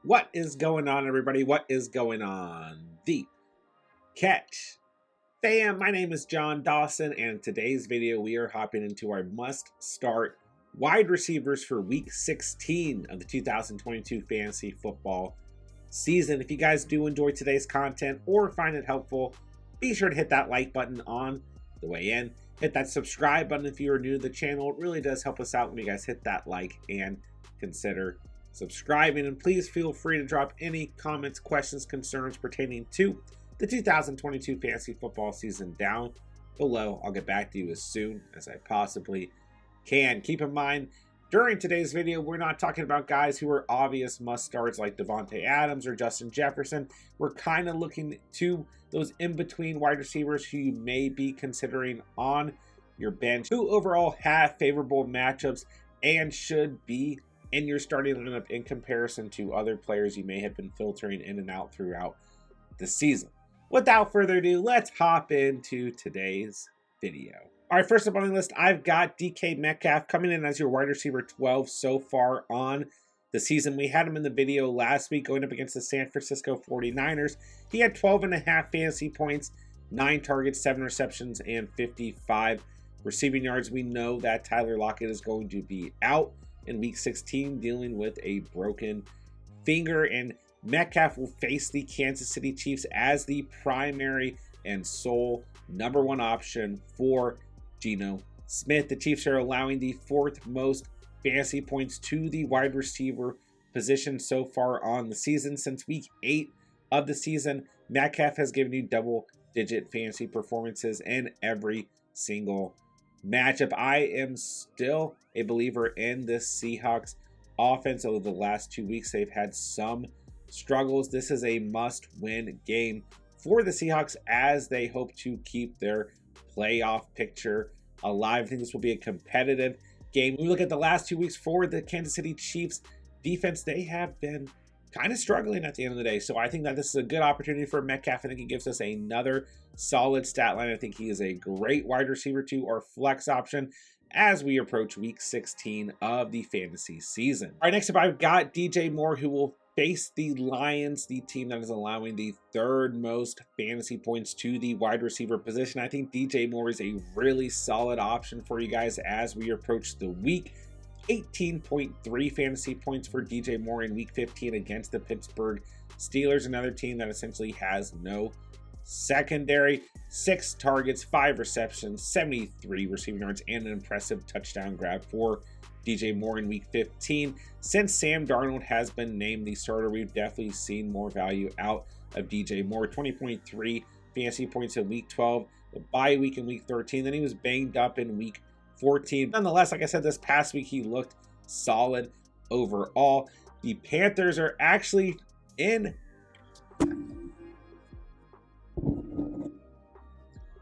What is going on, everybody? What is going on? The Catch fam, my name is John Dawson, and in today's video, we are hopping into our must-start wide receivers for Week 16 of the 2022 fantasy football season. If you guys do enjoy today's content or find it helpful, be sure to hit that like button on the way in. Hit that subscribe button if you are new to the channel. It really does help us out when you guys hit that like and consider subscribing. And please feel free to drop any comments, questions, concerns pertaining to the 2022 fantasy football season down below. I'll get back to you as soon as I possibly can. Keep in mind, during today's video, we're not talking about guys who are obvious must-starts like Devontae Adams or Justin Jefferson. We're kind of looking to those in-between wide receivers who you may be considering on your bench, who overall have favorable matchups and should be in your starting lineup in comparison to other players you may have been filtering in and out throughout the season. Without further ado, let's hop into today's video. All right, first up on the list, I've got DK Metcalf coming in as your wide receiver 12 so far on the season. We had him in the video last week going up against the San Francisco 49ers. He had 12.5 fantasy points, 9 targets, 7 receptions, and 55 receiving yards. We know that Tyler Lockett is going to be out in Week 16 dealing with a broken finger, and Metcalf will face the Kansas City Chiefs as the primary and sole #1 option for Geno Smith. The Chiefs are allowing the 4th most fantasy points to the wide receiver position so far on the season. Since Week 8 of the season, Metcalf has given you double-digit fantasy performances in every single matchup. I am still a believer in this Seahawks offense. Over the last 2 weeks, they've had some struggles. This is a must-win game for the Seahawks as they hope to keep their playoff picture alive. I think this will be a competitive game. When we look at the last 2 weeks for the Kansas City Chiefs defense, they have been kind of struggling at the end of the day. So I think that this is a good opportunity for Metcalf. I think he gives us another solid stat line. I think he is a great wide receiver 2 or flex option as we approach Week 16 of the fantasy season. All right, next up, I've got DJ Moore, who will face the Lions, the team that is allowing the 3rd most fantasy points to the wide receiver position. I think DJ Moore is a really solid option for you guys as we approach the week. 18.3 fantasy points for DJ Moore in Week 15 against the Pittsburgh Steelers, another team that essentially has no secondary. 6 targets, 5 receptions, 73 receiving yards, and an impressive touchdown grab for DJ Moore in Week 15. Since Sam Darnold has been named the starter, we've definitely seen more value out of DJ Moore. 20.3 fantasy points in Week 12, the bye week in Week 13. Then he was banged up in Week 14. Nonetheless, like I said, this past week he looked solid overall. The Panthers are actually in.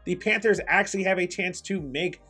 The Panthers actually have a chance to make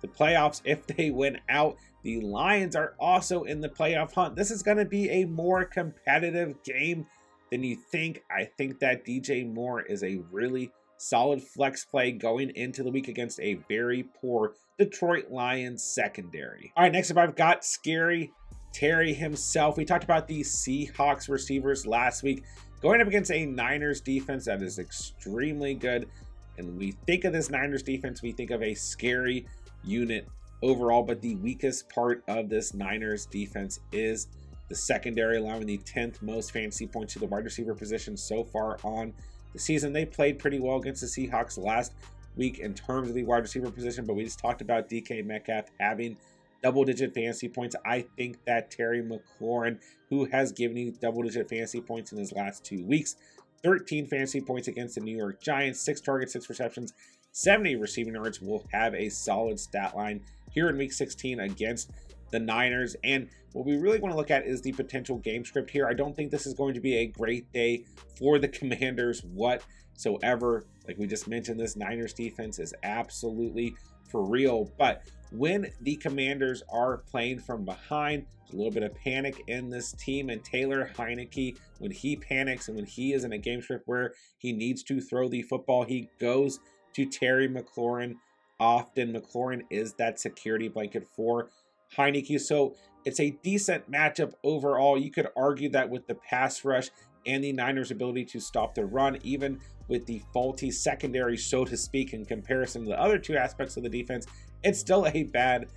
the playoffs if they win out. The Lions are also in the playoff hunt. This is going to be a more competitive game than you think. I think that DJ Moore is a really solid flex play going into the week against a very poor Detroit Lions secondary. All right, next up, I've got Scary Terry himself. We talked about the Seahawks receivers last week going up against a Niners defense that is extremely good. And we think of this Niners defense, we think of a scary unit overall, but the weakest part of this Niners defense is the secondary, allowing the 10th most fantasy points to the wide receiver position so far on the season. They played pretty well against the Seahawks last week in terms of the wide receiver position, but we just talked about DK Metcalf having double-digit fantasy points. I think that Terry McLaurin, who has given you double-digit fantasy points in his last 2 weeks, 13 fantasy points against the New York Giants, 6 targets, 6 receptions, 70 receiving yards, will have a solid stat line here in Week 16 against the Niners. And what we really want to look at is the potential game script here. I don't think this is going to be a great day for the Commanders whatsoever. Like we just mentioned, this Niners defense is absolutely for real. But when the Commanders are playing from behind, there's a little bit of panic in this team. And Taylor Heineke, when he panics and when he is in a game script where he needs to throw the football, he goes to Terry McLaurin. Often McLaurin is that security blanket for Heineke. So It's a decent matchup overall. You could argue that with the pass rush and the Niners' ability to stop the run, even with the faulty secondary, so to speak, in comparison to the other two aspects of the defense, it's still a bad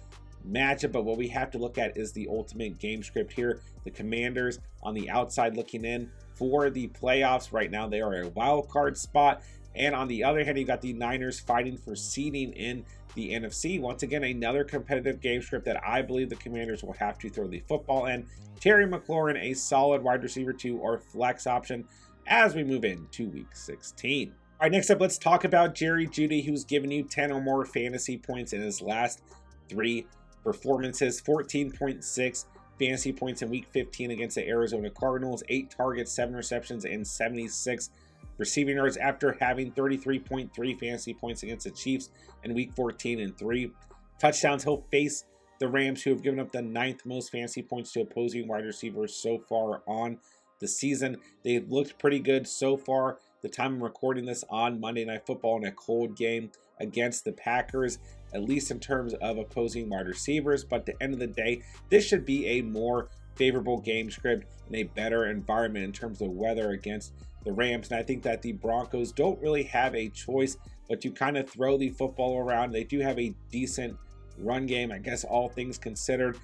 matchup. But what we have to look at is the ultimate game script here. The Commanders on the outside looking in for the playoffs. Right now, they are a wild card spot. And on the other hand, you got the Niners fighting for seeding in the NFC. Once again, another competitive game script that I believe the Commanders will have to throw the football in. Terry McLaurin, a solid wide receiver 2 or flex option as we move into week 16. All right, next up, let's talk about Jerry Jeudy, who's given you 10 or more fantasy points in his last 3 performances. 14.6 fantasy points in week 15 against the Arizona Cardinals, 8 targets, 7 receptions, and 76 receiving yards after having 33.3 fantasy points against the Chiefs in week 14 and 3 touchdowns. He'll face the Rams, who have given up the 9th most fantasy points to opposing wide receivers so far on the season. They've looked pretty good so far. The time I'm recording this on Monday Night Football in a cold game against the Packers, at least in terms of opposing wide receivers. But at the end of the day, this should be a more favorable game script and a better environment in terms of weather against the Rams. And I think that the Broncos don't really have a choice but to kind of throw the football around. They do have a decent run game, I guess, all things considered.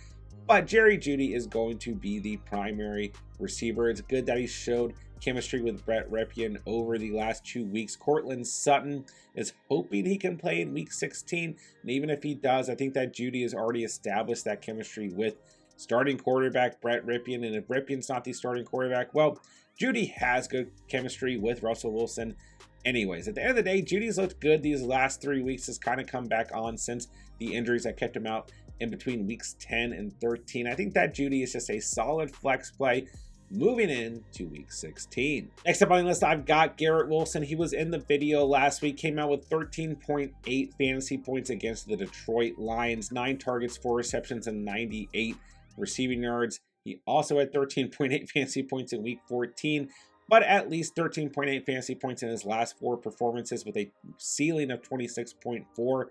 But Jerry Jeudy is going to be the primary receiver. It's good that he showed chemistry with Brett Rypien over the last 2 weeks. Courtland Sutton is hoping he can play in week 16. And even if he does, I think that Jeudy has already established that chemistry with starting quarterback Brett Rypien. And if Rypien's not the starting quarterback, well, Jeudy has good chemistry with Russell Wilson. Anyways, at the end of the day, Judy's looked good these last 3 weeks. Has kind of come back on since the injuries that kept him out in between weeks 10 and 13. I think that Jeudy is just a solid flex play moving into week 16. Next up on the list, I've got Garrett Wilson. He was in the video last week, came out with 13.8 fantasy points against the Detroit Lions, 9 targets, 4 receptions, and 98 receiving yards. He also had 13.8 fantasy points in week 14, but at least 13.8 fantasy points in his last 4 performances with a ceiling of 26.4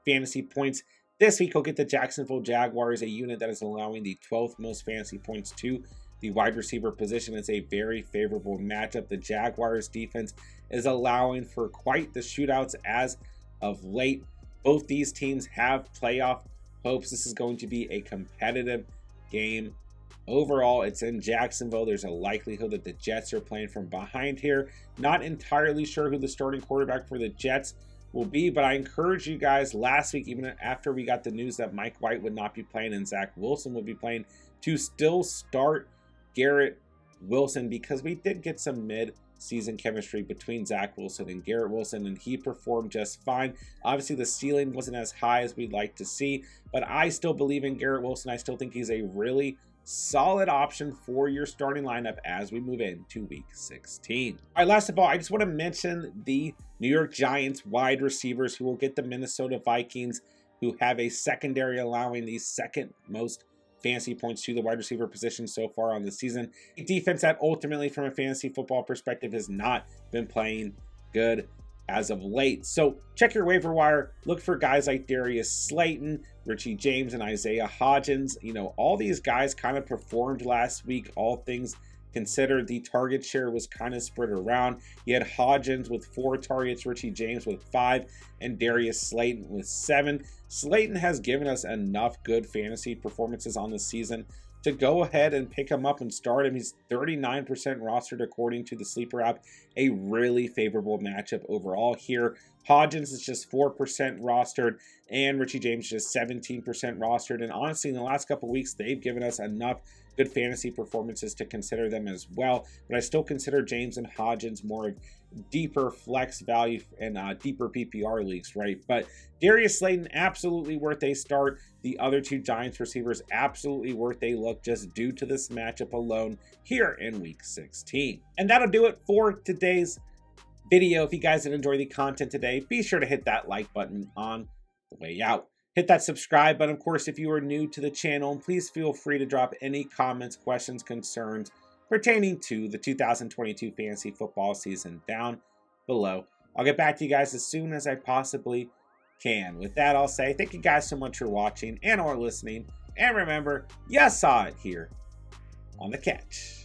fantasy points. This week, he'll get the Jacksonville Jaguars, a unit that is allowing the 12th most fantasy points to the wide receiver position. It's a very favorable matchup. The Jaguars defense is allowing for quite the shootouts as of late. Both these teams have playoff hopes. This is going to be a competitive game. Overall, it's in Jacksonville. There's a likelihood that the Jets are playing from behind here. Not entirely sure who the starting quarterback for the Jets will be, but I encourage you guys last week, even after we got the news that Mike White would not be playing and Zach Wilson would be playing, to still start Garrett Wilson, because we did get some mid-season chemistry between Zach Wilson and Garrett Wilson, and he performed just fine. Obviously, the ceiling wasn't as high as we'd like to see, but I still believe in Garrett Wilson. I still think he's a really solid option for your starting lineup as we move into week 16. All right, last of all, I just want to mention the New York Giants wide receivers who will get the Minnesota Vikings, who have a secondary allowing the 2nd most fantasy points to the wide receiver position so far on the season. A defense that ultimately, from a fantasy football perspective, has not been playing good as of late. So check your waiver wire. Look for guys like Darius Slayton, Richie James, and Isaiah Hodgins. You know, all these guys kind of performed last week, all things considered. The target share was kind of spread around. You had Hodgins with 4 targets, Richie James with 5, and Darius Slayton with 7. Slayton has given us enough good fantasy performances on the season to go ahead and pick him up and start him. He's 39% rostered according to the Sleeper app. A really favorable matchup overall here. Hodgins is just 4% rostered, and Richie James just 17% rostered. And honestly, in the last couple weeks, they've given us enough good fantasy performances to consider them as well. But I still consider James and Hodgins more of deeper flex value and deeper PPR leagues, right? But Darius Slayton, absolutely worth a start. The other 2 Giants receivers, absolutely worth a look just due to this matchup alone here in week 16. And that'll do it for today's video. If you guys did enjoy the content today, be sure to hit that like button on the way out. Hit that subscribe button, of course, if you are new to the channel. And please feel free to drop any comments, questions, concerns pertaining to the 2022 fantasy football season down below. I'll get back to you guys as soon as I possibly can. With that, I'll say thank you guys so much for watching and or listening, And remember, you saw it here on the catch.